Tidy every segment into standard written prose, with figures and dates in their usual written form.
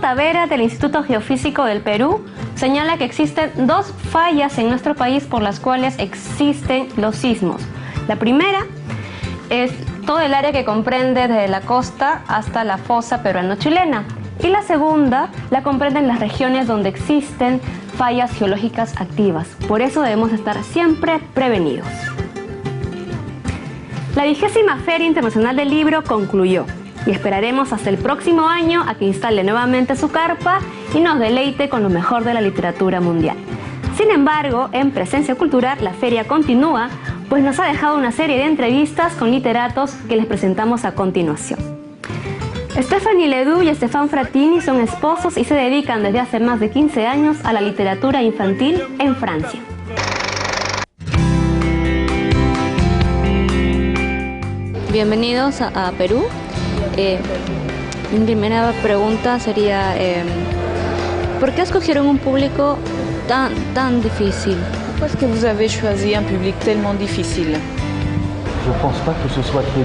Tavera del Instituto Geofísico del Perú señala que existen dos fallas en nuestro país por las cuales existen los sismos. La primera es todo el área que comprende desde la costa hasta la fosa peruano-chilena. Y la segunda la comprenden las regiones donde existen fallas geológicas activas. Por eso debemos estar siempre prevenidos. La 20ª Feria Internacional del Libro concluyó y esperaremos hasta el próximo año a que instale nuevamente su carpa y nos deleite con lo mejor de la literatura mundial. Sin embargo, en Presencia Cultural la feria continúa, pues nos ha dejado una serie de entrevistas con literatos que les presentamos a continuación. Stephanie Ledoux y Stéphane Fratini son esposos y se dedican desde hace más de 15 años a la literatura infantil en Francia. Bienvenidos a Perú. Mi primera pregunta sería, ¿por qué escogieron un público tan difícil? Pourquoi est-ce que vous avez choisi un public tellement difficile?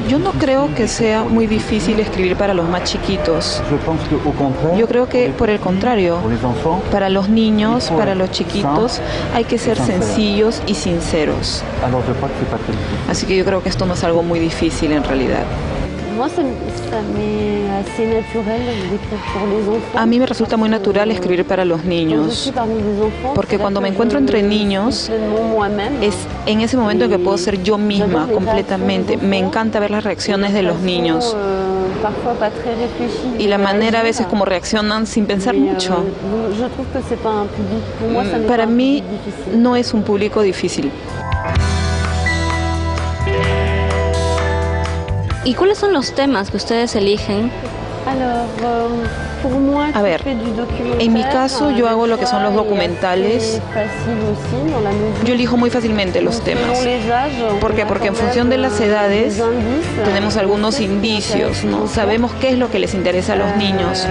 Yo no creo que sea muy difícil escribir para los más chiquitos. Yo creo que, por el contrario, para los niños, para los chiquitos, hay que ser sencillos y sinceros. Así que yo creo que esto no es algo muy difícil en realidad. A mí me resulta muy natural escribir para los niños, porque cuando me encuentro entre niños, es en ese momento en que puedo ser yo misma completamente. Me encanta ver las reacciones de los niños y la manera a veces como reaccionan sin pensar mucho. Para mí no es un público difícil. ¿Y cuáles son los temas que ustedes eligen? A ver, en mi caso yo hago lo que son los documentales. Yo elijo muy fácilmente los temas. ¿Por qué? Porque en función de las edades tenemos algunos indicios, ¿no? Sabemos qué es lo que les interesa a los niños.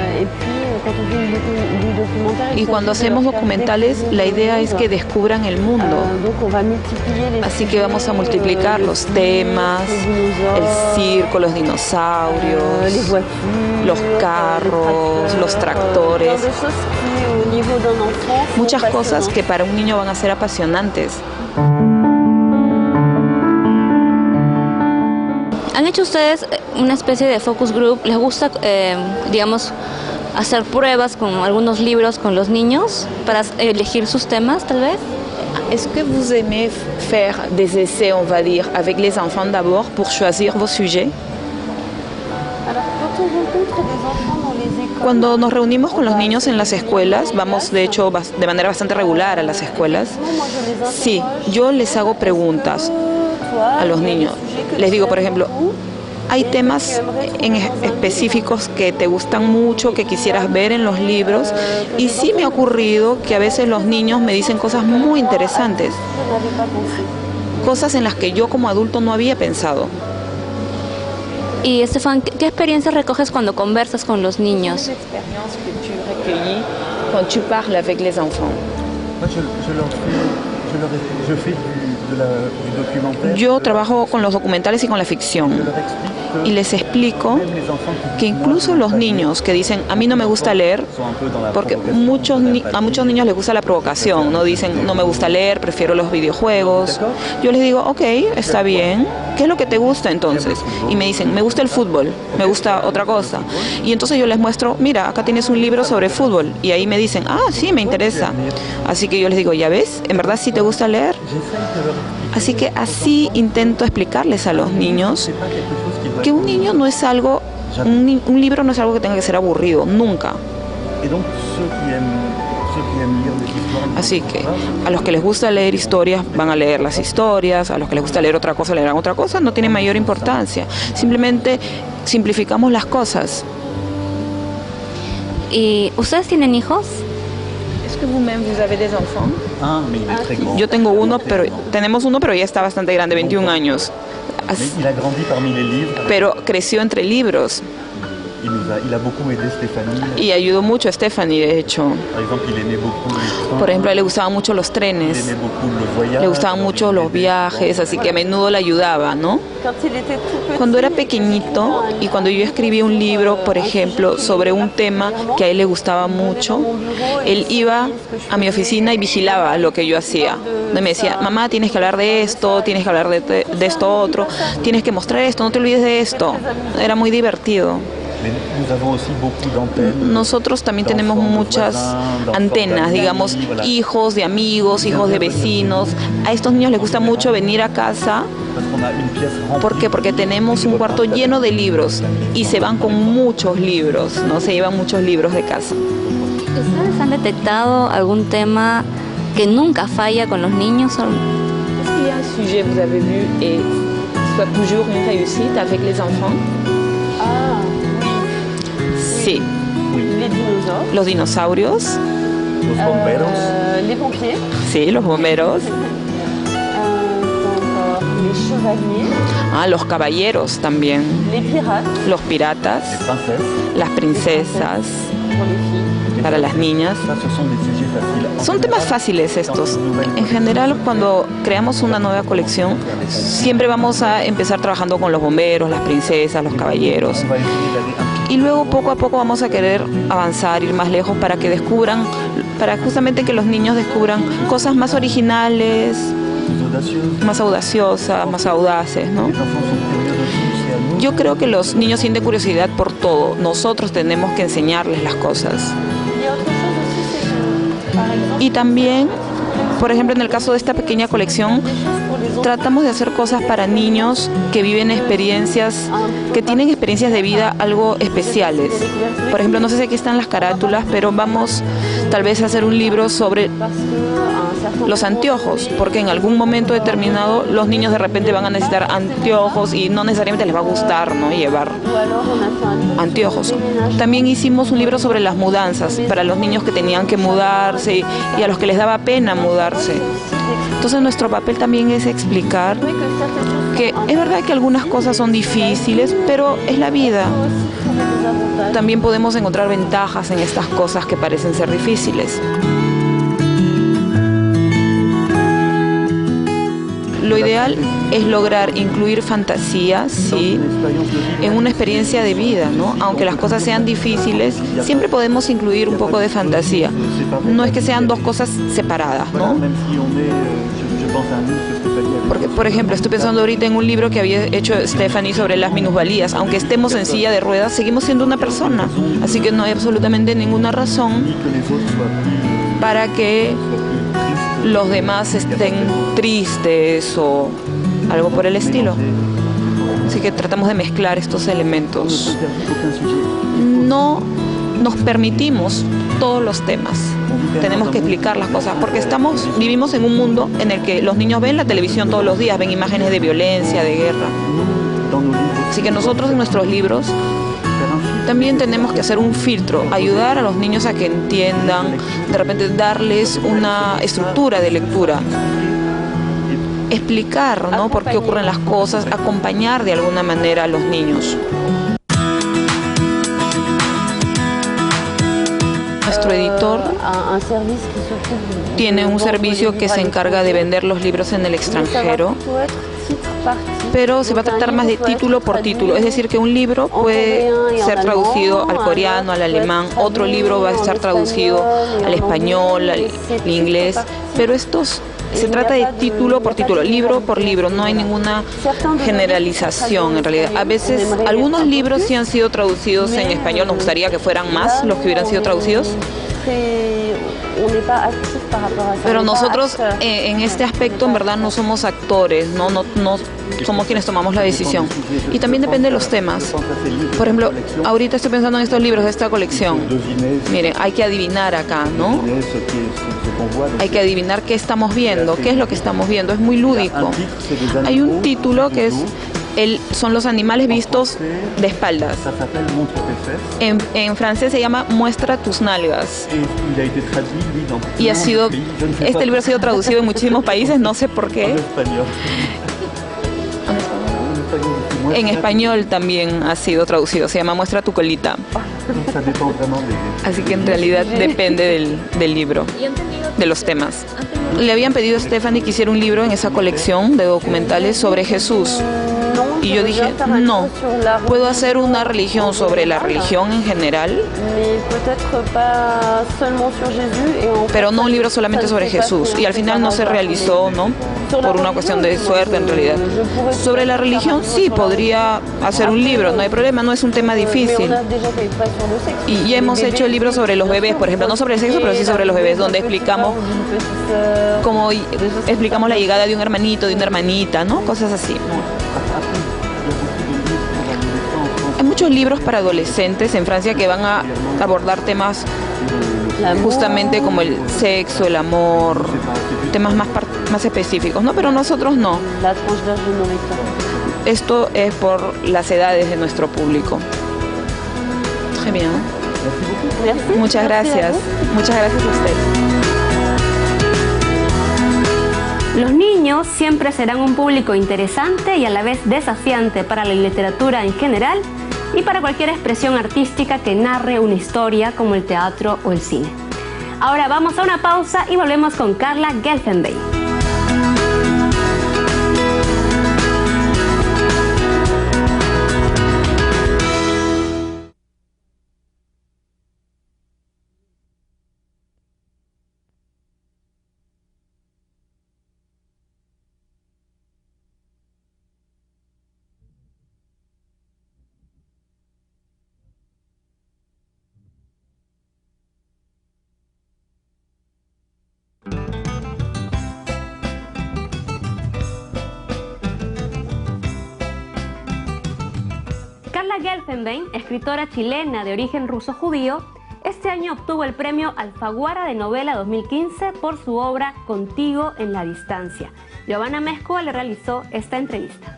Y cuando hacemos documentales, la idea es que descubran el mundo. Así que vamos a multiplicar los temas, el circo, los dinosaurios, los carros, los tractores. Muchas cosas que para un niño van a ser apasionantes. ¿Han hecho ustedes una especie de focus group? ¿Les gusta, digamos, hacer pruebas con algunos libros con los niños para elegir sus temas, tal vez? Est-ce que vous aimez faire des essais, on va dire, avec les enfants d'abord pour choisir vos sujets? Cuando nos reunimos con los niños en las escuelas, vamos de hecho de manera bastante regular a las escuelas, sí, yo les hago preguntas a los niños. Les digo, por ejemplo, ¿hay temas específicos que te gustan mucho, que quisieras ver en los libros? Y sí me ha ocurrido que a veces los niños me dicen cosas muy interesantes, cosas en las que yo como adulto no había pensado. Y Estefan, ¿qué experiencias recoges cuando conversas con los niños? Cuando tu parles avec les enfants. Yo trabajo con los documentales y con la ficción y les explico que incluso los niños que dicen a mí no me gusta leer, porque a muchos niños les gusta la provocación, no dicen no me gusta leer, prefiero los videojuegos. Yo les digo, ok, está bien, ¿qué es lo que te gusta entonces? Y me dicen, me gusta el fútbol, me gusta otra cosa. Y entonces yo les muestro, mira, acá tienes un libro sobre fútbol. Y ahí me dicen, ah, sí, me interesa. Así que yo les digo, ¿ya ves? ¿En verdad sí te gusta leer? Así que así intento explicarles a los niños que un niño no es algo, un libro no es algo que tenga que ser aburrido, nunca. Así que a los que les gusta leer historias van a leer las historias, a los que les gusta leer otra cosa leerán otra cosa, no tiene mayor importancia. Simplemente simplificamos las cosas. ¿Y ustedes tienen hijos? ¿Es que vous-même vous avez des enfants? Yo tengo tenemos uno, pero ya está bastante grande, 21 años. Pero creció entre libros. Il a beaucoup aidé Stéphanie. Y ayudó mucho a Stephanie, de hecho. Par exemple, il aimait beaucoup les trains, Por ejemplo, a él le gustaban mucho los il trenes, aimait beaucoup le voyage. le gustaban mucho los viajes, así que a menudo le ayudaba, ¿no? Cuando era pequeñito y cuando yo escribía un libro, por ejemplo, sobre un tema que a él le gustaba mucho, él iba a mi oficina y vigilaba lo que yo hacía. Me decía, mamá, tienes que hablar de esto, tienes que hablar de esto otro, tienes que mostrar esto, no te olvides de esto. Era muy divertido. Mais nous avons aussi beaucoup d'antennes. Nosotros también tenemos muchas antenas, digamos, hijos de amigos, hijos de vecinos. A estos niños les gusta mucho venir a casa. Parce qu'on a une pièce remplie. ¿Por qué? Porque tenemos un cuarto lleno de libros y se van con muchos libros, ¿no? Se llevan muchos libros de casa. ¿Ustedes han detectado algún tema que nunca falla con los niños? Est-ce qu'il y a un sujet que vous avez vu et soit toujours une réussite avec les enfants? Sí. Les dinosaures, Los dinosaurios, Los bomberos. les pompiers, sí, los bomberos, les chevaliers, los caballeros también, les pirates los piratas, Les princesses. las princesas, pour les filles. para las niñas. Ça, ce sont des sujets faciles. Son temas fáciles estos. En general, cuando creamos una nueva colección, siempre vamos a empezar trabajando con los bomberos, las princesas, los caballeros. On va essayer d'aller un Y luego poco a poco vamos a querer avanzar, ir más lejos para que descubran, para justamente que los niños descubran cosas más originales, peu plus audacieux. más audaciosas, más audaces, ¿no? Les enfants sont curieux aussi, c'est à nous. Yo creo que los niños sienten curiosidad por todo. Nosotros tenemos que enseñarles las cosas. Il y a autre chose aussi, c'est que, par exemple, Y también, por ejemplo, en el caso de esta pequeña colección, tratamos de hacer cosas para niños que viven experiencias, que tienen experiencias de vida algo especiales. Por ejemplo, no sé si aquí están las carátulas, pero vamos tal vez a hacer un libro sobre parce que un certain los anteojos, porque en algún momento determinado los niños de repente van a necesitar anteojos y no necesariamente les va a gustar, ¿no?, llevar ou alors on a fait un livre anteojos. sur le déménagement. También hicimos un libro sobre las mudanzas, para los niños que tenían que mudarse y a los que les daba pena mudarse. Entonces nuestro papel también es explicar Oui, que certaines choses que es verdad que algunas cosas son difíciles, pero es la vida. aussi trouver des avantages. También podemos encontrar ventajas en estas cosas que parecen ser difíciles. Lo ideal es lograr incluir fantasía, sí, en una experiencia de vida, ¿no? Aunque las cosas sean difíciles, siempre podemos incluir un poco de fantasía. No es que sean dos cosas separadas, Voilà, ¿no? même si on est, je pense à nous, que Stéphanie avait Porque, por ejemplo, estoy pensando ahorita en un libro que había hecho Stephanie sobre las minusvalías. Aunque estemos en silla de ruedas, seguimos siendo una persona. Así que no hay absolutamente ninguna razón dit que les autres soient plus para que los demás estén tristes o algo por el estilo. Así que tratamos de mezclar estos elementos. aucun sujet. No nos permitimos todos los temas. Tenemos que explicar las cosas porque vivimos en un mundo en el que los niños ven la televisión todos los días, ven imágenes de violencia, de guerra. Dans nos livres, Así que nosotros en nuestros libros faire un filtre. también tenemos que hacer un filtro, ayudar a los niños a que entiendan, de repente darles una estructura de lectura, explicar, ¿no?, por qué ocurren las cosas, acompañar de alguna manera a los niños. Nuestro editor Un service qui s'occupe de tiene un vendre les servicio livres que à se encarga de l'étranger. vender los libros en el Mais ça va extranjero, plutôt être titre par titre. pero se va a Donc, un tratar más de livre peut être título por traduit título, es decir, que un libro puede ser traducido al coreano, al alemán, otro libro va a estar traducido al español, al inglés, pero estos se trata de título por título, libro por libro, no hay ninguna generalización en realidad. A veces algunos libros sí han sido traducidos en español, nos gustaría que fueran más los que hubieran sido traducidos, On n'est pas actif par rapport à ça. pero On n'est pas nosotros acteur. en este aspecto en verdad no somos actores, no somos quienes tomamos la decisión. Y también depende de los temas. Por ejemplo, ahorita estoy pensando en estos libros de esta colección. Miren, hay que adivinar acá, ¿no? Hay que adivinar qué estamos viendo, qué es lo que estamos viendo. Es muy lúdico. Hay un título que es son los animales vistos de espaldas. Ça s'appelle Montre tes fesses. En francés se llama Muestra tus nalgas. Et il a été traduit, lui, dans Y ha plein de sido, pays. Je ne sais este pas libro ha sido traducido en muchísimos países, no sé por en qué. espagnol. En espagnol, En español también ha sido traducido, se llama Muestra tu colita. Ça dépend vraiment des... Así que en realidad depende del libro, de los temas. Le habían pedido a Stephanie que hiciera un libro en esa colección de documentales sobre Jesús. Y yo dije, no, puedo hacer una religión sobre la religión en general, pero no un libro solamente sobre Jesús. Y al final no se realizó, ¿no? Por una cuestión de suerte en realidad. Sobre la religión sí podría hacer un libro, no hay problema, no es un tema difícil. Y ya hemos hecho libros sobre los bebés, por ejemplo, no sobre el sexo, pero sí sobre los bebés, donde explicamos cómo explicamos la llegada de un hermanito, de una hermanita, ¿no? Cosas así. Hay muchos libros para adolescentes en Francia que van a abordar temas justamente como el sexo, el amor, temas más específicos, ¿no? Pero nosotros no. Esto es por las edades de nuestro público. Très bien. Muchas gracias. Muchas gracias a usted. Los niños siempre serán un público interesante y a la vez desafiante para la literatura en general y para cualquier expresión artística que narre una historia como el teatro o el cine. Ahora vamos a una pausa y volvemos con Carla Gelfenbein. Carla Gelfenbein, escritora chilena de origen ruso-judío, este año obtuvo el premio Alfaguara de Novela 2015 por su obra Contigo en la distancia. Giovanna Mezcua le realizó esta entrevista.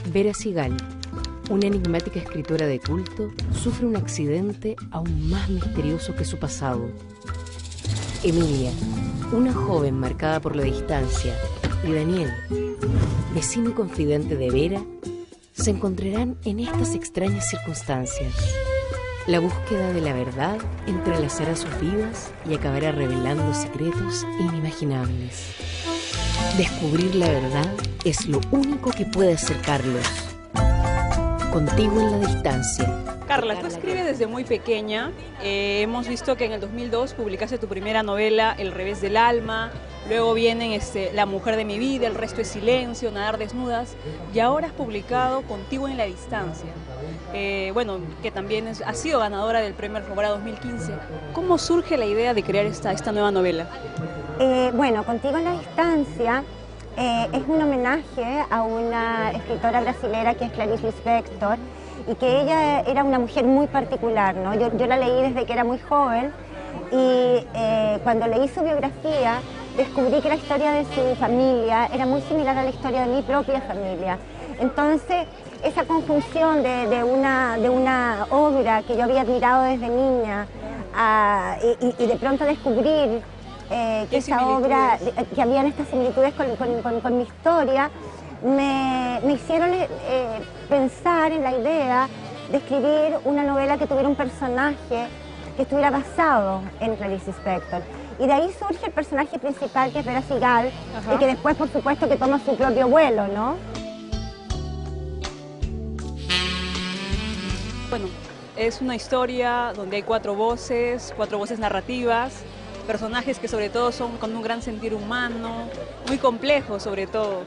Vera Sigal, una enigmática escritora de culto, sufre un accidente aún más misterioso que su pasado. Emilia, una joven marcada por la distancia, y Daniel, vecino y confidente de Vera, se encontrarán en estas extrañas circunstancias. La búsqueda de la verdad entrelazará sus vidas y acabará revelando secretos inimaginables. Descubrir la verdad es lo único que puede acercarlos. Contigo en la distancia. Carla, tú escribes desde muy pequeña. Hemos visto que en el 2002 publicaste tu primera novela, El revés del alma. Luego vienen La mujer de mi vida, El resto es silencio, Nadar desnudas. Y ahora has publicado Contigo en la distancia. Bueno, que también ha sido ganadora del premio Alfaguara 2015. ¿Cómo surge la idea de crear esta nueva novela? Bueno, Contigo en la distancia es un homenaje a una escritora brasilera que es Clarice Lispector, y que ella era una mujer muy particular, ¿no? Yo la leí desde que era muy joven y cuando leí su biografía descubrí que la historia de su familia era muy similar a la historia de mi propia familia. Entonces, esa conjunción de una obra que yo había admirado desde niña y de pronto descubrir que esa obra, que habían estas similitudes con mi historia, me hicieron pensar en la idea de escribir una novela que tuviera un personaje que estuviera basado en Clarice Lispector. Y de ahí surge el personaje principal, que es Vera Sigal, y que después, por supuesto, que toma su propio vuelo, ¿no? Bueno, es una historia donde hay cuatro voces narrativas, personajes que sobre todo son con un gran sentir humano, muy complejos sobre todo.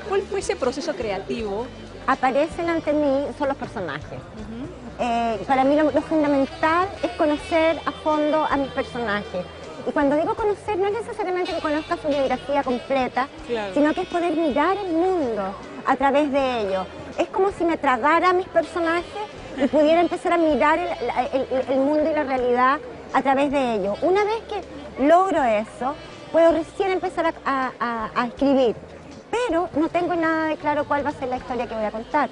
¿Cuál fue ese proceso creativo? Aparecen ante mí son los personajes. Para mí lo fundamental es conocer a fondo a mis personajes. Y cuando digo conocer, no es necesariamente que conozca su biografía completa, claro, sino que es poder mirar el mundo a través de ellos. Es como si me tragara a mis personajes y pudiera empezar a mirar el mundo y la realidad a través de ellos. Una vez que logro eso, puedo recién empezar a escribir. Pero no tengo nada de claro cuál va a ser la historia que voy a contar.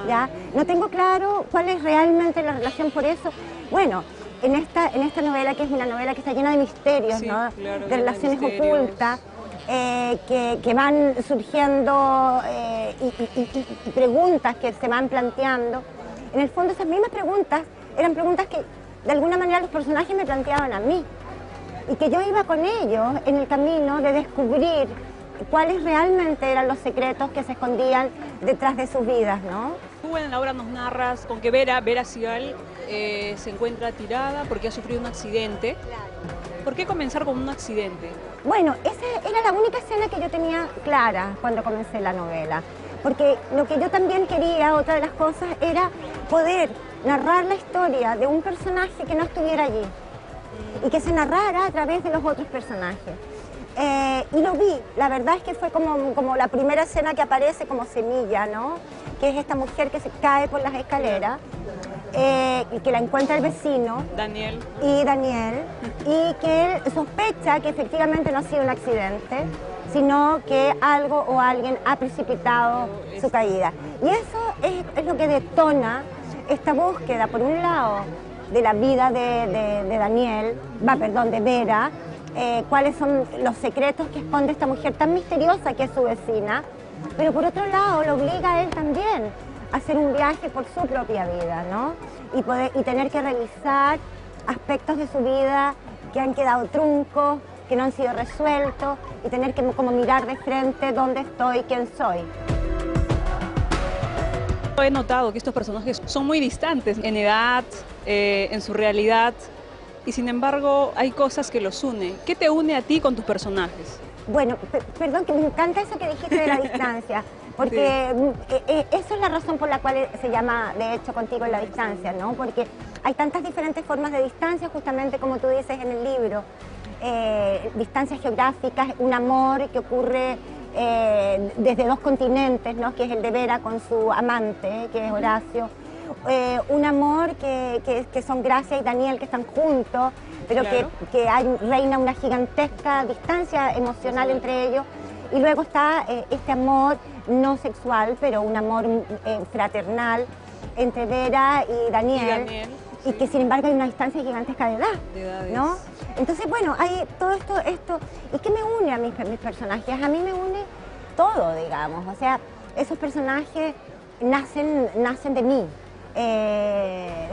¿Ya? No tengo claro cuál es realmente la relación, por eso. Bueno, en esta novela, que es una novela que está llena de misterios, sí, ¿no? Claro, de relaciones ocultas, que van surgiendo y preguntas que se van planteando. En el fondo esas mismas preguntas eran preguntas que de alguna manera los personajes me planteaban a mí y que yo iba con ellos en el camino de descubrir cuáles realmente eran los secretos que se escondían detrás de sus vidas, ¿no? Tú en la obra nos narras con que Vera Sigal se encuentra tirada porque ha sufrido un accidente. ¿Por qué comenzar con un accidente? Bueno, esa era la única escena que yo tenía clara cuando comencé la novela, porque lo que yo también quería, otra de las cosas, era poder narrar la historia de un personaje que no estuviera allí y que se narrara a través de los otros personajes. Y lo vi, la verdad es que fue como la primera escena que aparece como semilla, ¿no? Que es esta mujer que se cae por las escaleras, y que la encuentra el vecino, Daniel, y que él sospecha que efectivamente no ha sido un accidente, sino que algo o alguien ha precipitado su caída. Y eso es lo que detona esta búsqueda, por un lado, de la vida de Vera, cuáles son los secretos que esconde esta mujer tan misteriosa que es su vecina, pero por otro lado lo obliga a él también a hacer un viaje por su propia vida, ¿no? Y tener que revisar aspectos de su vida que han quedado truncos, que no han sido resueltos, y tener que como mirar de frente dónde estoy, quién soy. He notado que estos personajes son muy distantes en edad, en su realidad, y sin embargo hay cosas que los unen. ¿Qué te une a ti con tus personajes? Bueno, perdón, que me encanta eso que dijiste de la distancia, porque eso es la razón por la cual se llama, de hecho, Contigo en la Distancia, ¿no? Porque hay tantas diferentes formas de distancia, justamente como tú dices en el libro, distancias geográficas, un amor que ocurre desde dos continentes, ¿no? Que es el de Vera con su amante, que es Horacio, un amor que son Gracia y Daniel, que están juntos, pero claro, que reina una gigantesca distancia emocional entre ellos, y luego está este amor no sexual, pero un amor fraternal entre Vera y Daniel, y que sin embargo hay una distancia gigantesca de edad, ¿no? Entonces, bueno, hay todo esto, ¿y qué me une a mis personajes? A mí me une todo, digamos, o sea, esos personajes nacen de mí.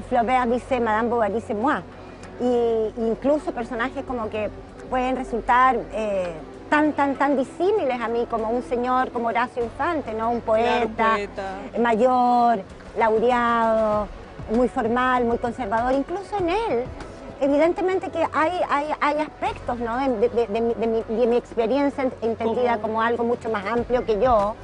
Flaubert dice Madame Bovary c'est moi, y incluso personajes como que pueden resultar tan disímiles a mí, como un señor como Horacio Infante, ¿no? Un poeta, mayor, laureado, muy formal, muy conservador. Incluso en él, evidentemente que hay aspectos, ¿no? de mi experiencia entendida como algo mucho más amplio que yo,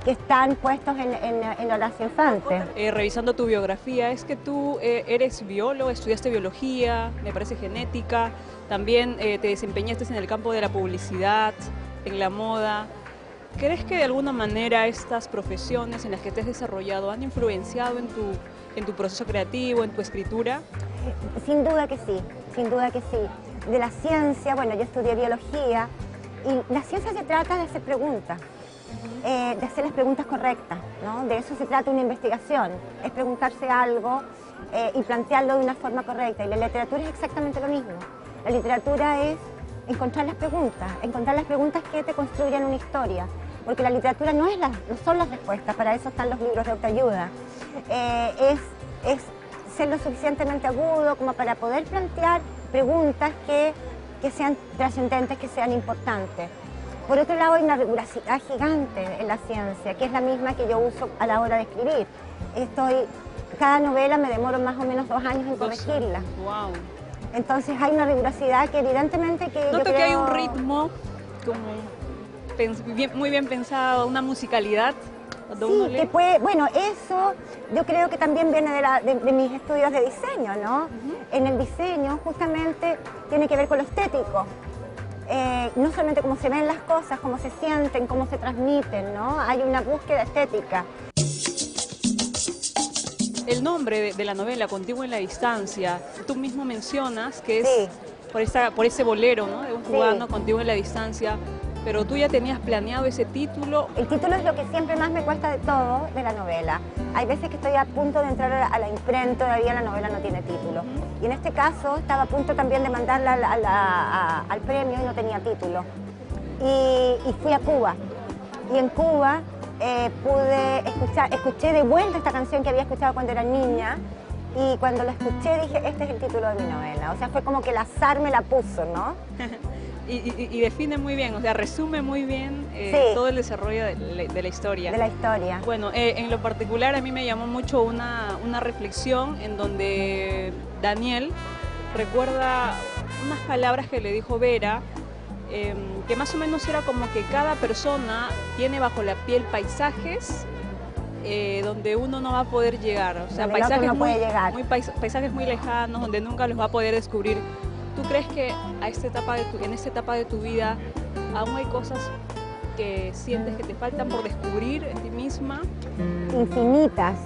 que están puestos en Horacio Infante. Revisando tu biografía, es que tú eres biólogo, estudiaste biología, me parece genética, también te desempeñaste en el campo de la publicidad, en la moda. ¿Crees que de alguna manera estas profesiones en las que te has desarrollado han influenciado en tu proceso creativo, en tu escritura? Sin duda que sí, sin duda que sí. De la ciencia, bueno, yo estudié biología, y la ciencia se trata de hacer preguntas. De hacer las preguntas correctas, ¿no? De eso se trata una investigación, es preguntarse algo y plantearlo de una forma correcta, y la literatura es exactamente lo mismo. La literatura es encontrar las preguntas que te construyen una historia, porque la literatura no son las respuestas, para eso están los libros de autoayuda, es ser lo suficientemente agudo como para poder plantear preguntas que sean trascendentes, que sean importantes. Por otro lado, hay una rigurosidad gigante en la ciencia, que es la misma que yo uso a la hora de escribir. Cada novela me demoro más o menos 2 años en corregirla. Wow. Entonces hay una rigurosidad que evidentemente que yo Noto creo... que hay un ritmo como muy bien pensado, una musicalidad. Sí, que puede, bueno, eso yo creo que también viene de mis estudios de diseño, ¿no? En el diseño justamente tiene que ver con lo estético. No solamente cómo se ven las cosas, cómo se sienten, cómo se transmiten, ¿no? Hay una búsqueda estética. El nombre de la novela, Contigo en la Distancia, tú mismo mencionas que es por ese bolero, ¿no? De un cubano, Contigo en la Distancia, pero tú ya tenías planeado ese título. El título es lo que siempre más me cuesta de todo de la novela. Hay veces que estoy a punto de entrar a la imprenta, todavía la novela no tiene título. Y en este caso estaba a punto también de mandarla al premio y no tenía título. y fui a Cuba. Y en Cuba escuché de vuelta esta canción que había escuchado cuando era niña, y cuando la escuché dije, este es el título de mi novela. O sea, fue como que el azar me la puso, ¿no? y define muy bien, o sea, resume muy bien Sí. todo el desarrollo de la historia. De la historia. Bueno, en lo particular a mí me llamó mucho una reflexión en donde Daniel recuerda unas palabras que le dijo Vera, que más o menos era como que cada persona tiene bajo la piel paisajes donde uno no va a poder llegar, o sea, Donde el otro no puede llegar. paisajes muy lejanos donde nunca los va a poder descubrir. ¿Tú crees que en esta etapa de tu vida aún hay cosas que sientes que te faltan por descubrir en ti misma? Infinitas,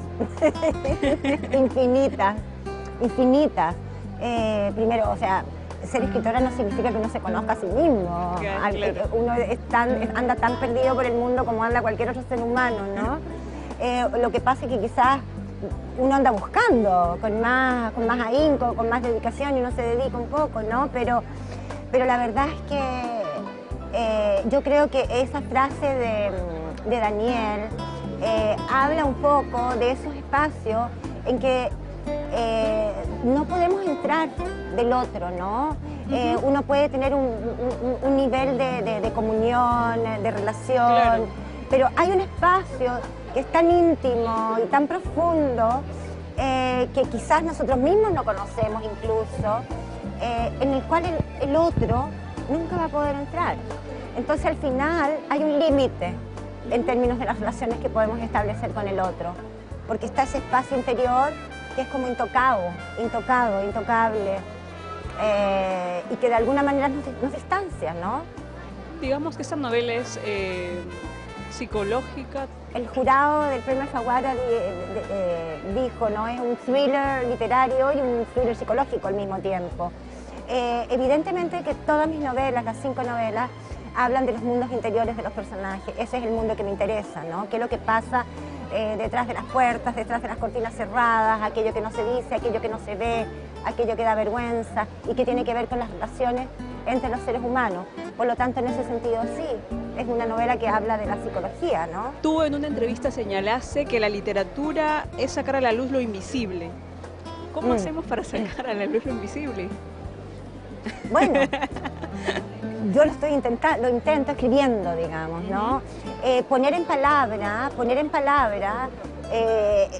infinitas. Primero, o sea, ser escritora no significa que uno se conozca a sí mismo. Claro. Uno anda tan perdido por el mundo como anda cualquier otro ser humano, ¿no? Lo que pasa es que quizás uno anda buscando con más ahínco, con más dedicación, y uno se dedica un poco, ¿no? Pero la verdad es que yo creo que esa frase de Daniel habla un poco de esos espacios en que no podemos entrar del otro, ¿no? Uno puede tener un nivel de comunión, de relación, Claro. pero hay un espacio que es tan íntimo y tan profundo que quizás nosotros mismos no conocemos incluso, en el cual el otro nunca va a poder entrar. Entonces al final hay un límite en términos de las relaciones que podemos establecer con el otro, porque está ese espacio interior que es como intocable, y que de alguna manera nos distancia, ¿no? Digamos que esta novela es psicológica. El jurado del premio Alfaguara dijo, ¿no? Es un thriller literario y un thriller psicológico al mismo tiempo. Evidentemente que todas mis novelas, las 5 novelas, hablan de los mundos interiores de los personajes. Ese es el mundo que me interesa, ¿no? ¿Qué es lo que pasa detrás de las puertas, detrás de las cortinas cerradas, aquello que no se dice, aquello que no se ve, aquello que da vergüenza y que tiene que ver con las relaciones entre los seres humanos? Por lo tanto, en ese sentido, sí, es una novela que habla de la psicología, ¿no? Tú en una entrevista señalaste que la literatura es sacar a la luz lo invisible. ¿Cómo hacemos para sacar a la luz lo invisible? Bueno, yo lo intento escribiendo, digamos, ¿no? Poner en palabra,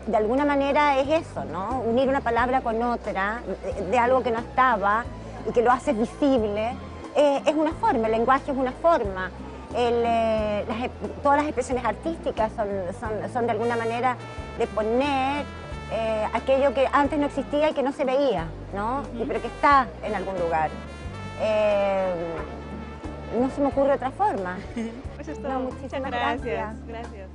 de alguna manera es eso, ¿no? Unir una palabra con otra, de algo que no estaba y que lo haces visible, es una forma, el lenguaje es una forma. Todas las expresiones artísticas son de alguna manera de poner aquello que antes no existía y que no se veía, ¿no? Pero que está en algún lugar. No se me ocurre otra forma. Eso es todo. No, muchísimas Muchas gracias. gracias. Gracias.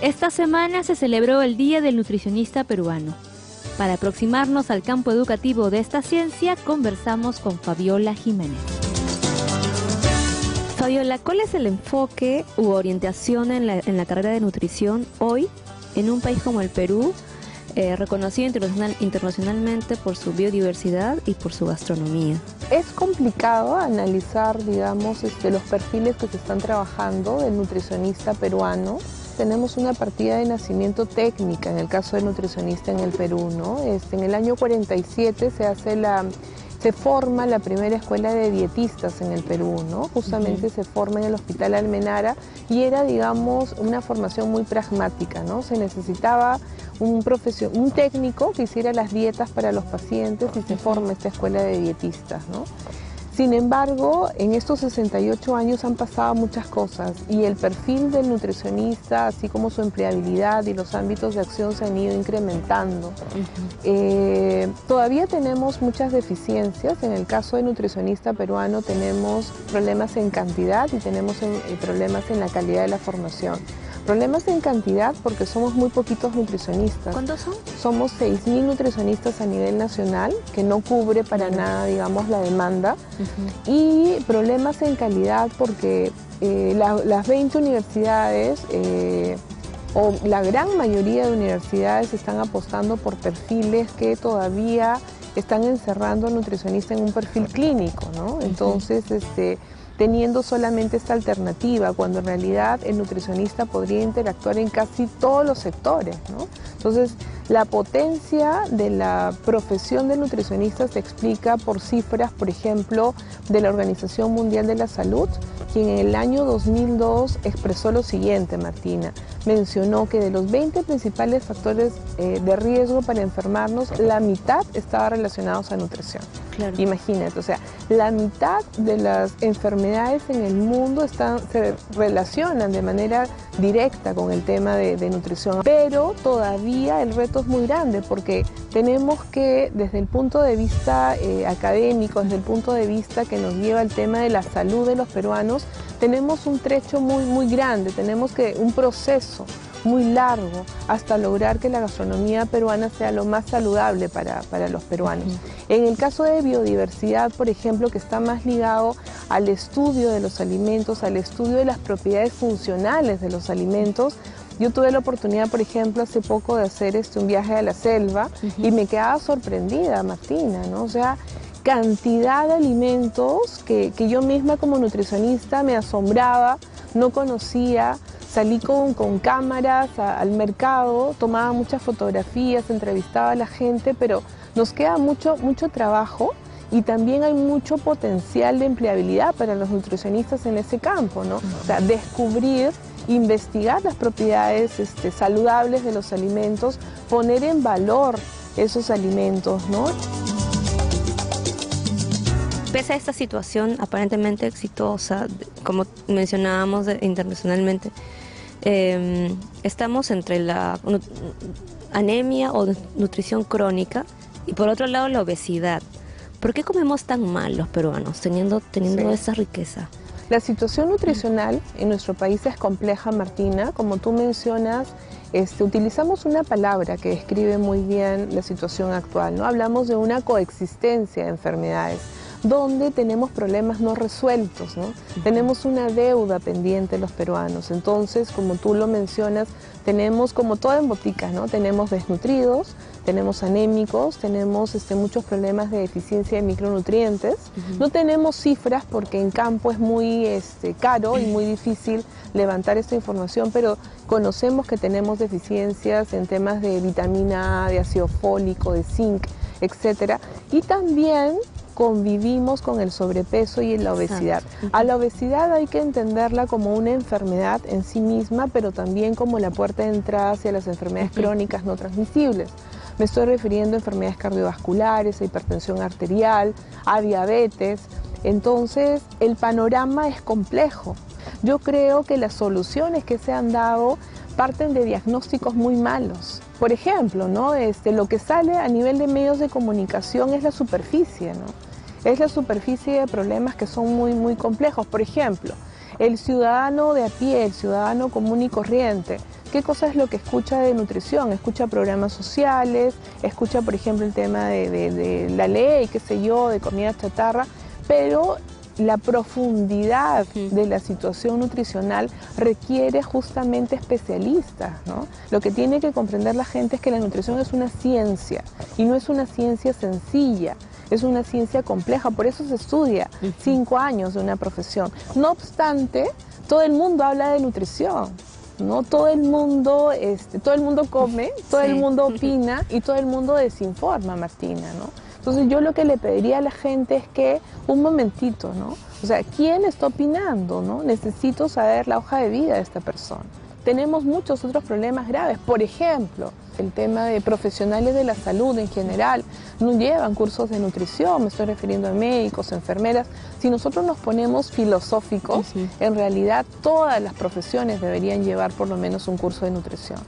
Esta semana se celebró el Día del Nutricionista Peruano. Para aproximarnos al campo educativo de esta ciencia, conversamos con Fabiola Jiménez. Fabiola, ¿cuál es el enfoque u orientación en la carrera de nutrición hoy en un país como el Perú, reconocido internacionalmente por su biodiversidad y por su gastronomía? Es complicado analizar, digamos, los perfiles que se están trabajando del nutricionista peruano. Tenemos una partida de nacimiento técnica en el caso del nutricionista en el Perú, ¿no? En el año 47 se forma la primera escuela de dietistas en el Perú, ¿no? Justamente se forma en el Hospital Almenara y era, digamos, una formación muy pragmática, ¿no? Se necesitaba un técnico que hiciera las dietas para los pacientes y se forma esta escuela de dietistas, ¿no? Sin embargo, en estos 68 años han pasado muchas cosas y el perfil del nutricionista, así como su empleabilidad y los ámbitos de acción se han ido incrementando. Todavía tenemos muchas deficiencias. En el caso del nutricionista peruano tenemos problemas en cantidad y tenemos problemas en la calidad de la formación. Problemas en cantidad porque somos muy poquitos nutricionistas. ¿Cuántos son? Somos 6.000 nutricionistas a nivel nacional, que no cubre para nada, digamos, la demanda. Y problemas en calidad porque las 20 universidades, o la gran mayoría de universidades, están apostando por perfiles que todavía están encerrando al nutricionista en un perfil clínico, ¿no? Entonces, teniendo solamente esta alternativa, cuando en realidad el nutricionista podría interactuar en casi todos los sectores, ¿no? Entonces, la potencia de la profesión de nutricionista se explica por cifras, por ejemplo, de la Organización Mundial de la Salud, quien en el año 2002 expresó lo siguiente, Martina. Mencionó que de los 20 principales factores de riesgo para enfermarnos, la mitad estaba relacionados a nutrición. Claro. Imagínate, o sea, la mitad de las enfermedades en el mundo se relacionan de manera directa con el tema de nutrición. Pero todavía el reto es muy grande porque tenemos que, desde el punto de vista académico, desde el punto de vista que nos lleva al tema de la salud de los peruanos, tenemos un trecho muy grande, tenemos un proceso muy largo hasta lograr que la gastronomía peruana sea lo más saludable para los peruanos. En el caso de biodiversidad, por ejemplo, que está más ligado al estudio de los alimentos, al estudio de las propiedades funcionales de los alimentos, yo tuve la oportunidad, por ejemplo, hace poco de hacer un viaje a la selva y me quedaba sorprendida, Martina, ¿no? O sea, cantidad de alimentos que yo misma como nutricionista me asombraba, no conocía. Salí con cámaras al mercado, tomaba muchas fotografías, entrevistaba a la gente, pero nos queda mucho trabajo y también hay mucho potencial de empleabilidad para los nutricionistas en ese campo, ¿no? O sea, descubrir, investigar las propiedades saludables de los alimentos, poner en valor esos alimentos, ¿no? Pese a esta situación aparentemente exitosa, como mencionábamos internacionalmente, estamos entre la anemia o nutrición crónica y por otro lado la obesidad. ¿Por qué comemos tan mal los peruanos teniendo esa riqueza? La situación nutricional en nuestro país es compleja, Martina. Como tú mencionas, utilizamos una palabra que describe muy bien la situación actual, ¿no? Hablamos de una coexistencia de enfermedades, donde tenemos problemas no resueltos, ¿no? Tenemos una deuda pendiente los peruanos. Entonces, como tú lo mencionas, tenemos, como todo en botica, ¿no? Tenemos desnutridos, tenemos anémicos, tenemos muchos problemas de deficiencia de micronutrientes. No tenemos cifras porque en campo es muy caro y muy difícil levantar esta información, pero conocemos que tenemos deficiencias en temas de vitamina A, de ácido fólico, de zinc, etc. Y también convivimos con el sobrepeso y la obesidad. A la obesidad hay que entenderla como una enfermedad en sí misma, pero también como la puerta de entrada hacia las enfermedades crónicas no transmisibles. Me estoy refiriendo a enfermedades cardiovasculares, a hipertensión arterial, a diabetes. Entonces, el panorama es complejo. Yo creo que las soluciones que se han dado parten de diagnósticos muy malos. Por ejemplo, ¿no? Lo que sale a nivel de medios de comunicación es la superficie, ¿no? Es la superficie de problemas que son muy complejos. Por ejemplo, el ciudadano de a pie, el ciudadano común y corriente, ¿qué cosa es lo que escucha de nutrición? Escucha programas sociales, escucha, por ejemplo, el tema de la ley, qué sé yo, de comida chatarra, pero la profundidad de la situación nutricional requiere justamente especialistas, ¿no? Lo que tiene que comprender la gente es que la nutrición es una ciencia y no es una ciencia sencilla, es una ciencia compleja, por eso se estudia 5 años de una profesión. No obstante, todo el mundo habla de nutrición, ¿no? Todo el mundo come, todo el mundo opina y todo el mundo desinforma, Martina, ¿no? Entonces yo lo que le pediría a la gente es que, un momentito, ¿no? O sea, ¿quién está opinando, no? Necesito saber la hoja de vida de esta persona. tenemos muchos otros problemas graves. Por ejemplo, el tema de profesionales de la salud en general no llevan cursos de nutrición, me estoy refiriendo a médicos, enfermeras. Si nosotros nos ponemos filosóficos, en realidad todas las profesiones deberían llevar por lo menos un curso de nutrición.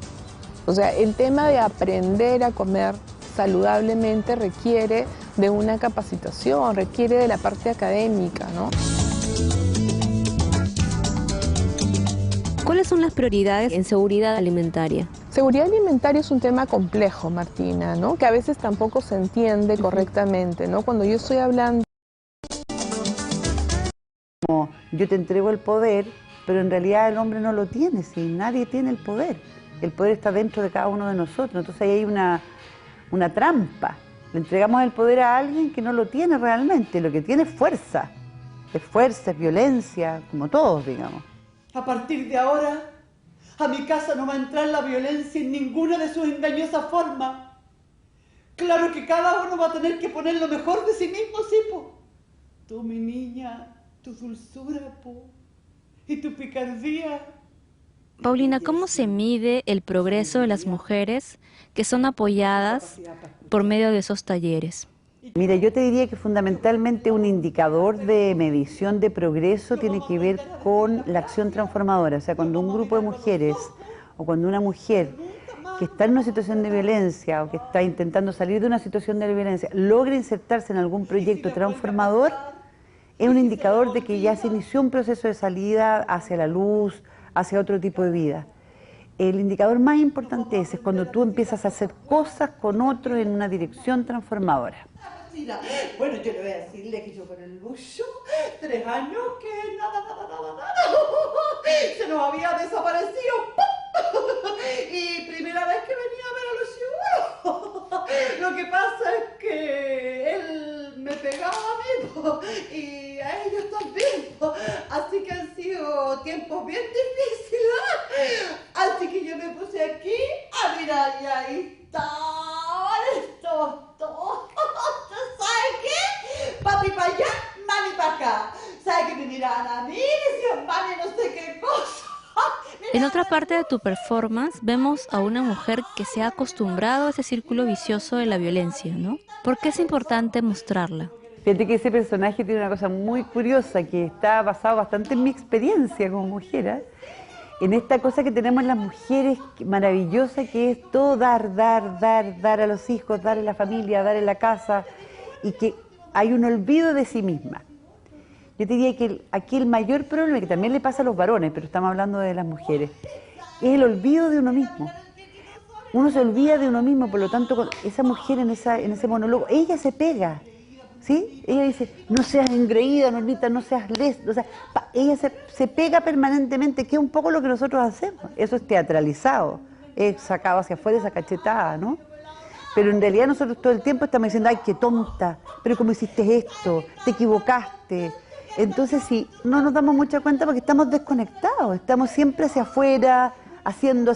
O sea, el tema de aprender a comer saludablemente requiere de una capacitación, requiere de la parte académica, ¿no? ¿Cuáles son las prioridades en seguridad alimentaria? Seguridad alimentaria es un tema complejo, Martina, ¿no? Que a veces tampoco se entiende correctamente, ¿no? Cuando yo estoy hablando... Yo te entrego el poder, pero en realidad el hombre no lo tiene, si nadie tiene el poder. El poder está dentro de cada uno de nosotros, entonces ahí hay una trampa. Le entregamos el poder a alguien que no lo tiene realmente, lo que tiene es fuerza, es violencia, como todos, digamos. A partir de ahora, a mi casa no va a entrar la violencia en ninguna de sus engañosas formas. Claro que cada uno va a tener que poner lo mejor de sí mismo, sí, po. Tú, mi niña, tu dulzura, po, y tu picardía. Paulina, ¿cómo se mide el progreso de las mujeres que son apoyadas por medio de esos talleres? Mira, yo te diría que fundamentalmente un indicador de medición de progreso tiene que ver con la acción transformadora. O sea, cuando un grupo de mujeres o cuando una mujer que está en una situación de violencia o que está intentando salir de una situación de violencia logra insertarse en algún proyecto transformador, es un indicador de que ya se inició un proceso de salida hacia la luz, hacia otro tipo de vida. El indicador más importante es cuando tú empiezas a hacer cosas con otro en una dirección transformadora. Bueno, yo le voy a decirle que yo con el Lucho, 3 años que nada, se nos había desaparecido. Y primera vez que venía a ver a los Lo que pasa es que él me pegaba a mí y a ellos también. Así que han sido tiempos bien difíciles. Así que yo me puse aquí a mirar y ahí estaban estos dos. ¿Sabes qué? Papi para allá, mami para acá. ¿Sabes que me miraban a mí y decían, mami, no sé qué cosa? En otra parte de tu performance vemos a una mujer que se ha acostumbrado a ese círculo vicioso de la violencia, ¿no? ¿Por qué es importante mostrarla? Fíjate que ese personaje tiene una cosa muy curiosa que está basado bastante en mi experiencia como mujer, ¿eh? En esta cosa que tenemos las mujeres maravillosa que es todo dar a los hijos, dar en la familia, dar en la casa, y que hay un olvido de sí misma. Yo te diría que aquí el mayor problema, que también le pasa a los varones, pero estamos hablando de las mujeres, es el olvido de uno mismo. Uno se olvida de uno mismo, por lo tanto, esa mujer en ese monólogo, ella se pega, ¿sí? Ella dice, no seas engreída, Normita, no seas lésbica, o sea, ella se pega permanentemente, que es un poco lo que nosotros hacemos. Eso es teatralizado, es sacado hacia afuera esa cachetada, ¿no? Pero en realidad nosotros todo el tiempo estamos diciendo, ay, qué tonta, pero ¿cómo hiciste esto? Te equivocaste. Entonces sí, no nos damos mucha cuenta porque estamos desconectados, estamos siempre hacia afuera, haciendo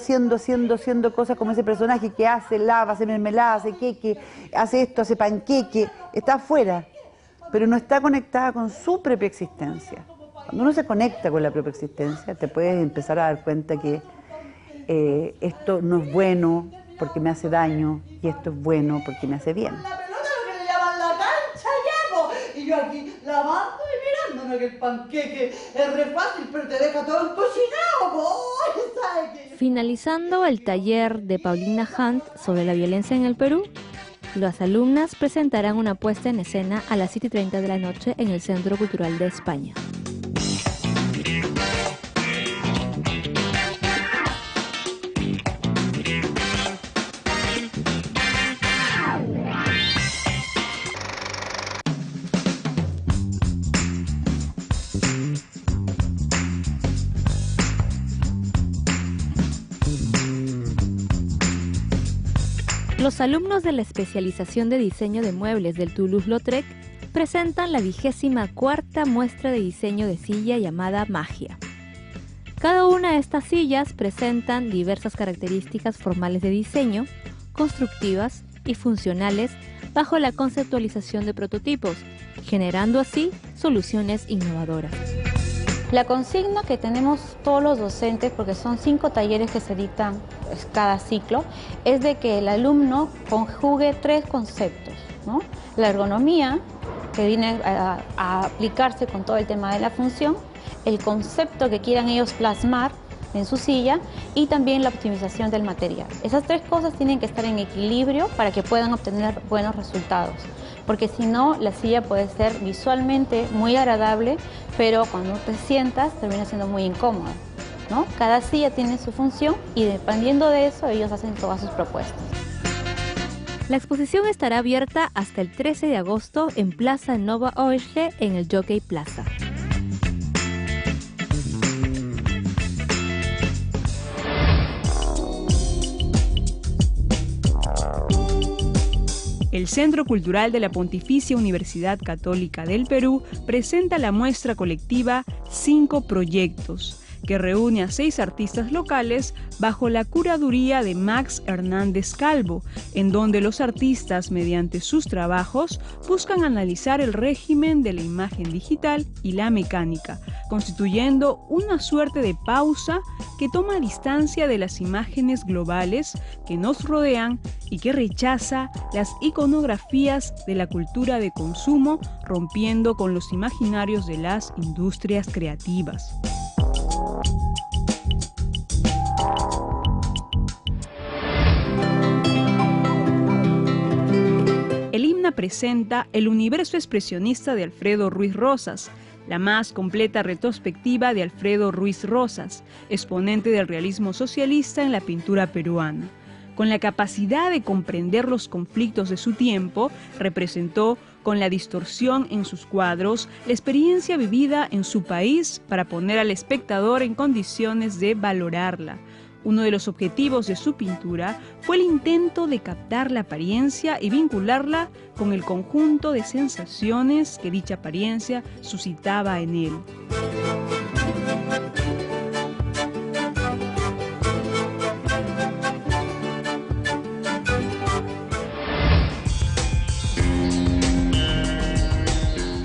cosas como ese personaje que hace lava, hace mermelada, hace queque, hace esto, hace panqueque, está afuera, pero no está conectada con su propia existencia. Cuando uno se conecta con la propia existencia, te puedes empezar a dar cuenta que esto no es bueno porque me hace daño y esto es bueno porque me hace bien. La pelota es lo que le llaman la cancha ya, po. Y yo aquí lavando y mirándome que el panqueque es re fácil, pero te deja todo cocinado, po. ¿Sabes? Finalizando el taller de Paulina Hunt sobre la violencia en el Perú, las alumnas presentarán una puesta en escena a las 7:30 de la noche en el Centro Cultural de España. Los alumnos de la especialización de diseño de muebles del Toulouse-Lautrec presentan la 24ª muestra de diseño de silla llamada Magia. Cada una de estas sillas presentan diversas características formales de diseño, constructivas y funcionales bajo la conceptualización de prototipos, generando así soluciones innovadoras. La consigna que tenemos todos los docentes, porque son 5 talleres que se dictan cada ciclo, es de que el alumno conjugue 3 conceptos, ¿no? La ergonomía, que viene a aplicarse con todo el tema de la función, el concepto que quieran ellos plasmar en su silla y también la optimización del material. Esas 3 cosas tienen que estar en equilibrio para que puedan obtener buenos resultados, porque si no, la silla puede ser visualmente muy agradable, pero cuando te sientas termina siendo muy incómoda, ¿no? Cada silla tiene su función y dependiendo de eso ellos hacen todas sus propuestas. La exposición estará abierta hasta el 13 de agosto en Plaza Nova Oeste en el Jockey Plaza. El Centro Cultural de la Pontificia Universidad Católica del Perú presenta la muestra colectiva 5 proyectos, que reúne a 6 artistas locales bajo la curaduría de Max Hernández Calvo, en donde los artistas, mediante sus trabajos, buscan analizar el régimen de la imagen digital y la mecánica, constituyendo una suerte de pausa que toma distancia de las imágenes globales que nos rodean y que rechaza las iconografías de la cultura de consumo, rompiendo con los imaginarios de las industrias creativas. El IMNA presenta El universo expresionista de Alfredo Ruiz Rosas, la más completa retrospectiva de Alfredo Ruiz Rosas, exponente del realismo socialista en la pintura peruana. Con la capacidad de comprender los conflictos de su tiempo, representó con la distorsión en sus cuadros la experiencia vivida en su país para poner al espectador en condiciones de valorarla. Uno de los objetivos de su pintura fue el intento de captar la apariencia y vincularla con el conjunto de sensaciones que dicha apariencia suscitaba en él.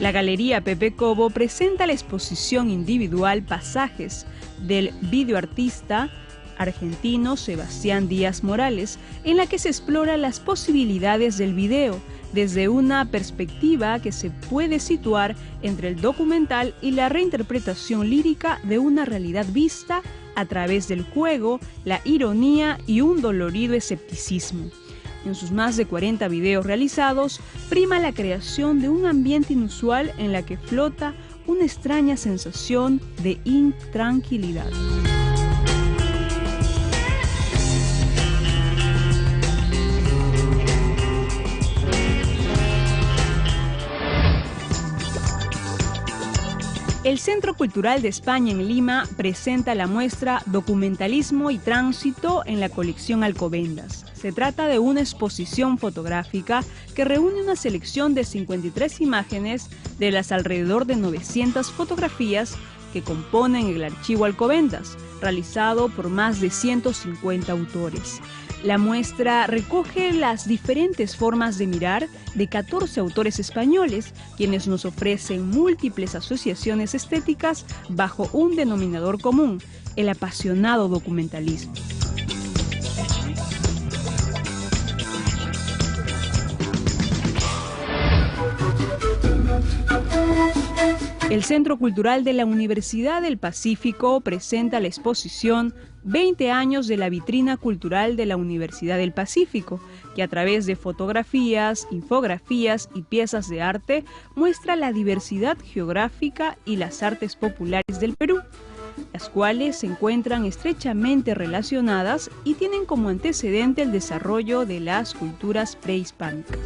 La Galería Pepe Cobo presenta la exposición individual Pasajes del videoartista argentino Sebastián Díaz Morales, en la que se explora las posibilidades del video desde una perspectiva que se puede situar entre el documental y la reinterpretación lírica de una realidad vista a través del juego, la ironía y un dolorido escepticismo. En sus más de 40 videos realizados, prima la creación de un ambiente inusual en la que flota una extraña sensación de intranquilidad. El Centro Cultural de España en Lima presenta la muestra Documentalismo y Tránsito en la colección Alcobendas. Se trata de una exposición fotográfica que reúne una selección de 53 imágenes de las alrededor de 900 fotografías que componen el archivo Alcobendas, realizado por más de 150 autores. La muestra recoge las diferentes formas de mirar de 14 autores españoles, quienes nos ofrecen múltiples asociaciones estéticas bajo un denominador común, el apasionado documentalismo. El Centro Cultural de la Universidad del Pacífico presenta la exposición 20 años de la vitrina cultural de la Universidad del Pacífico, que a través de fotografías, infografías y piezas de arte muestra la diversidad geográfica y las artes populares del Perú, las cuales se encuentran estrechamente relacionadas y tienen como antecedente el desarrollo de las culturas prehispánicas.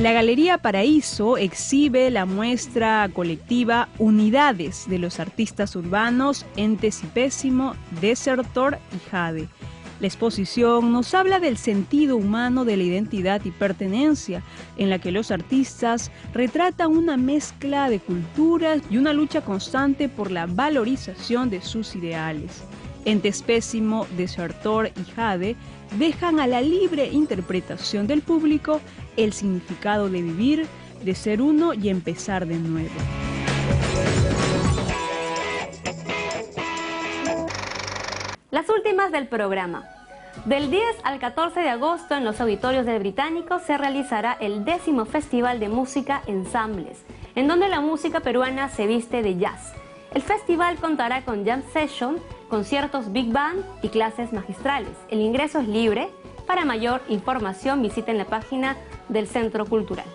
La Galería Paraíso exhibe la muestra colectiva Unidades de los artistas urbanos Entes y Pésimo, Desertor y Jade. La exposición nos habla del sentido humano de la identidad y pertenencia, en la que los artistas retratan una mezcla de culturas y una lucha constante por la valorización de sus ideales. Ente Espésimo, Desertor y Jade dejan a la libre interpretación del público el significado de vivir, de ser uno y empezar de nuevo. Las últimas del programa. Del 10 al 14 de agosto en los auditorios del Británico se realizará el 10º Festival de Música Ensambles, en donde la música peruana se viste de jazz. El festival contará con jam session, conciertos big band y clases magistrales. El ingreso es libre. Para mayor información visiten la página del Centro Cultural.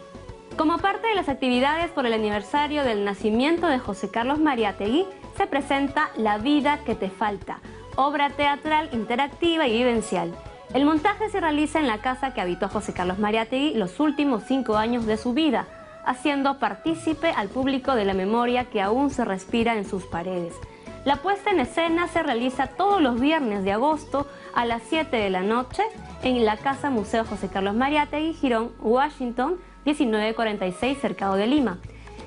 Como parte de las actividades por el aniversario del nacimiento de José Carlos Mariátegui, se presenta La vida que te falta, obra teatral interactiva y vivencial. El montaje se realiza en la casa que habitó José Carlos Mariátegui los últimos 5 años de su vida, haciendo partícipe al público de la memoria que aún se respira en sus paredes. La puesta en escena se realiza todos los viernes de agosto a las 7 de la noche en la Casa Museo José Carlos Mariátegui, Girón, Washington, 1946, Cercado de Lima.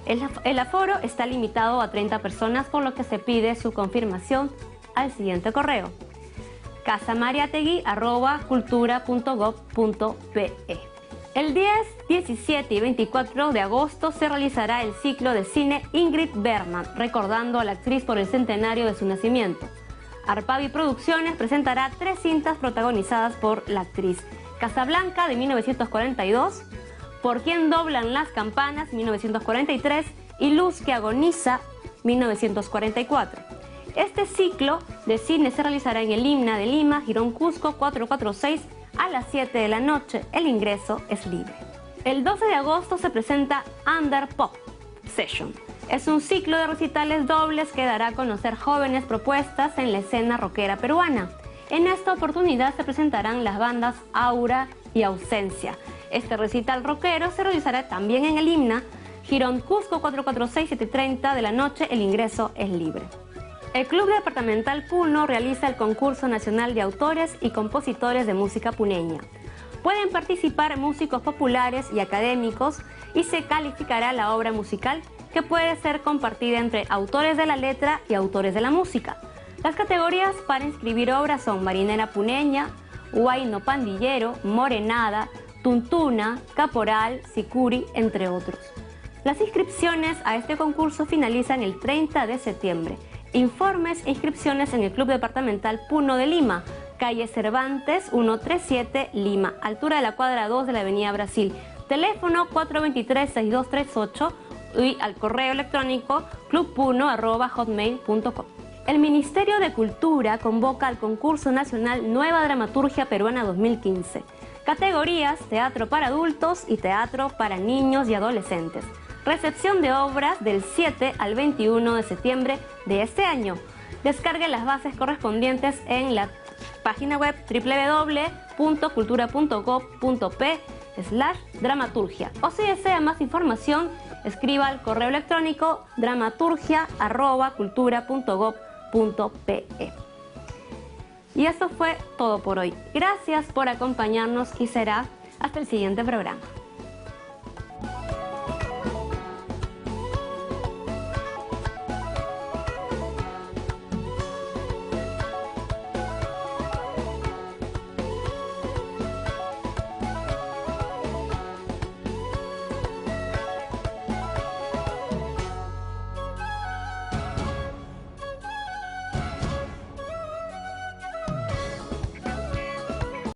El aforo está limitado a 30 personas, por lo que se pide su confirmación al siguiente correo: casamariategui@cultura.gov.pe. El 10, 17 y 24 de agosto se realizará el ciclo de cine Ingrid Bergman, recordando a la actriz por el centenario de su nacimiento. Arpavi Producciones presentará 3 cintas protagonizadas por la actriz: Casablanca, de 1942, Por quién doblan las campanas, 1943, y Luz que agoniza, 1944. Este ciclo de cine se realizará en el IMNA de Lima, Girón Cusco, 446, a las 7 de la noche. El ingreso es libre. El 12 de agosto se presenta Under Pop Session. Es un ciclo de recitales dobles que dará a conocer jóvenes propuestas en la escena rockera peruana. En esta oportunidad se presentarán las bandas Aura y Ausencia. Este recital rockero se realizará también en el IMNA, Girón Cusco, 446, 7:30 de la noche. El ingreso es libre. El Club Departamental Puno realiza el Concurso Nacional de Autores y Compositores de Música Puneña. Pueden participar músicos populares y académicos y se calificará la obra musical, que puede ser compartida entre autores de la letra y autores de la música. Las categorías para inscribir obras son Marinera Puneña, Huayno Pandillero, Morenada, Tuntuna, Caporal, Sicuri, entre otros. Las inscripciones a este concurso finalizan el 30 de septiembre. Informes e inscripciones en el Club Departamental Puno de Lima, calle Cervantes 137, Lima, altura de la cuadra 2 de la avenida Brasil. Teléfono 423-6238 y al correo electrónico clubpuno@hotmail.com. El Ministerio de Cultura convoca al Concurso Nacional Nueva Dramaturgia Peruana 2015. Categorías: teatro para adultos y teatro para niños y adolescentes. Recepción de obras del 7 al 21 de septiembre de este año. Descargue las bases correspondientes en la página web www.cultura.gov.p/dramaturgia. O si desea más información, escriba al correo electrónico dramaturgia@cultura.gov.pe. Y eso fue todo por hoy. Gracias por acompañarnos y será hasta el siguiente programa.